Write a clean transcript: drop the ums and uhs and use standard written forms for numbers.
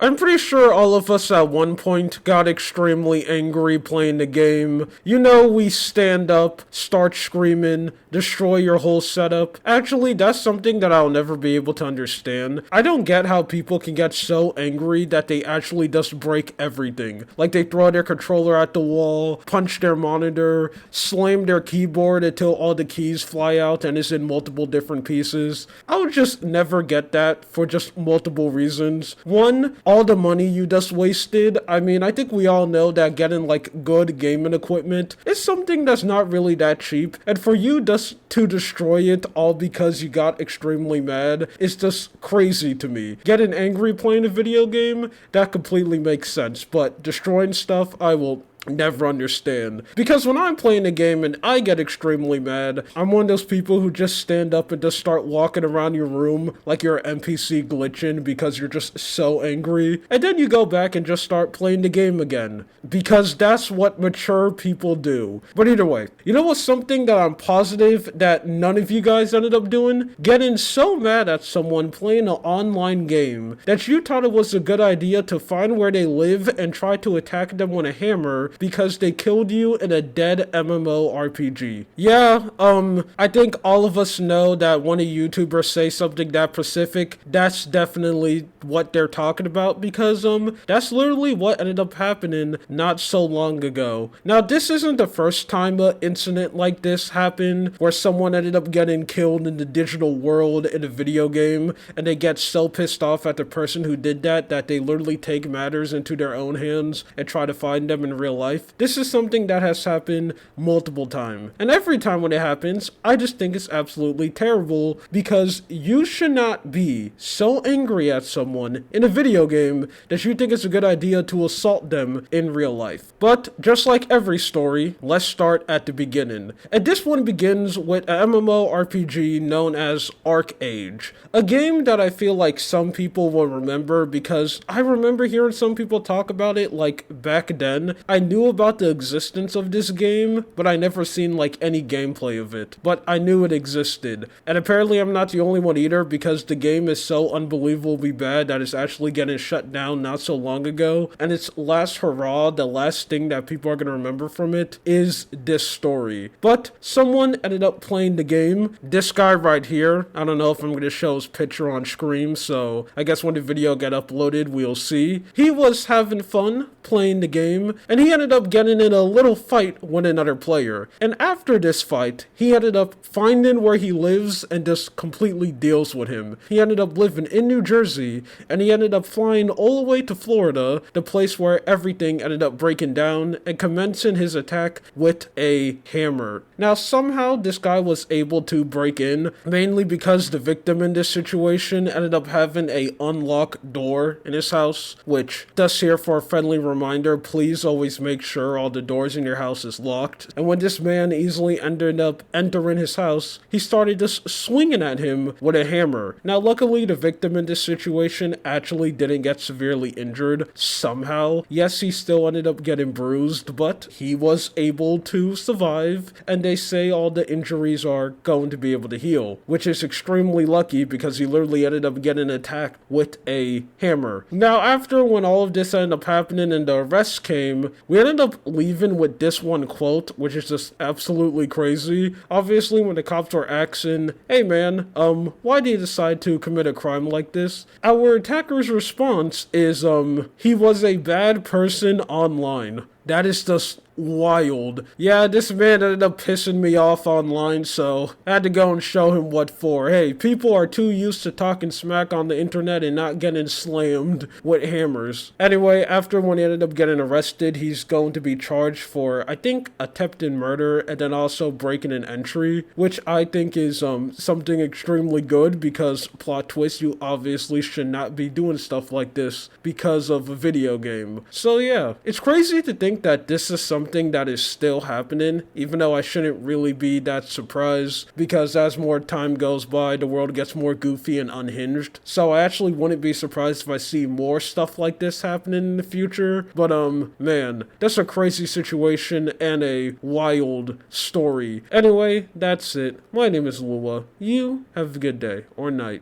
I'm pretty sure all of us at one point got extremely angry playing the game. You know, we stand up, start screaming, destroy your whole setup. Actually, that's something that I'll never be able to understand. I don't get how people can get so angry that they actually just break everything. Like they throw their controller at the wall, punch their monitor, slam their keyboard until all the keys fly out and is in multiple different pieces. I would just never get that for just multiple reasons. One, all the money you just wasted. I mean, I think we all know that getting like good gaming equipment is something that's not really that cheap, and for you just to destroy it all because you got extremely mad is just crazy to me. Getting angry playing a video game, that completely makes sense, but destroying stuff, I will never understand. Because when I'm playing a game and I get extremely mad, I'm one of those people who just stand up and just start walking around your room like you're an NPC glitching because you're just so angry. And then you go back and just start playing the game again. Because that's what mature people do. But either way, you know what's something that I'm positive that none of you guys ended up doing? Getting so mad at someone playing an online game that you thought it was a good idea to find where they live and try to attack them with a hammer because they killed you in a dead MMORPG. Yeah, I think all of us know that when a YouTuber say something that specific, that's definitely what they're talking about because, that's literally what ended up happening not so long ago. Now, this isn't the first time an incident like this happened where someone ended up getting killed in the digital world in a video game and they get so pissed off at the person who did that they literally take matters into their own hands and try to find them in real life. This is something that has happened multiple times. And every time when it happens, I just think it's absolutely terrible because you should not be so angry at someone in a video game that you think it's a good idea to assault them in real life. But just like every story, let's start at the beginning. And this one begins with an MMORPG known as ArcheAge, a game that I feel like some people will remember because I remember hearing some people talk about it like back then. I knew about the existence of this game, but I never seen like any gameplay of it. But I knew it existed. And apparently I'm not the only one either because the game is so unbelievably bad that it's actually getting shut down not so long ago. And its last hurrah, the last thing that people are going to remember from it is this story. But someone ended up playing the game. This guy right here, I don't know if I'm going to show his picture on screen, so I guess when the video get uploaded, we'll see. He was having fun playing the game, and he ended up getting in a little fight with another player. And after this fight, he ended up finding where he lives and just completely deals with him. He ended up living in New Jersey, and he ended up flying all the way to Florida, the place where everything ended up breaking down, and commencing his attack with a hammer. Now, somehow this guy was able to break in, mainly because the victim in this situation ended up having a unlocked door in his house, which, thus here for a friendly reminder, please always make sure all the doors in your house is locked. And when this man easily ended up entering his house, he started just swinging at him with a hammer. Now, luckily, the victim in this situation actually didn't get severely injured somehow. Yes, he still ended up getting bruised, but he was able to survive, and they say all the injuries are going to be able to heal, which is extremely lucky because he literally ended up getting attacked with a hammer. Now, after when all of this ended up happening and the arrest came, we ended up leaving with this one quote, which is just absolutely crazy. Obviously, when the cops were asking, hey man, why did you decide to commit a crime like this? Our attacker's response is, he was a bad person online. That is just wild. Yeah, this man ended up pissing me off online, so I had to go and show him what for. Hey, people are too used to talking smack on the internet and not getting slammed with hammers. Anyway, after when he ended up getting arrested, he's going to be charged for, I think, attempted murder and then also breaking an entry, which I think is something extremely good because plot twist, you obviously should not be doing stuff like this because of a video game. So yeah, it's crazy to think that this is something that is still happening, even though I shouldn't really be that surprised because as more time goes by, the world gets more goofy and unhinged. So I actually wouldn't be surprised if I see more stuff like this happening in the future. But man, that's a crazy situation and a wild story. Anyway, that's it. My name is Lua. You have a good day or night.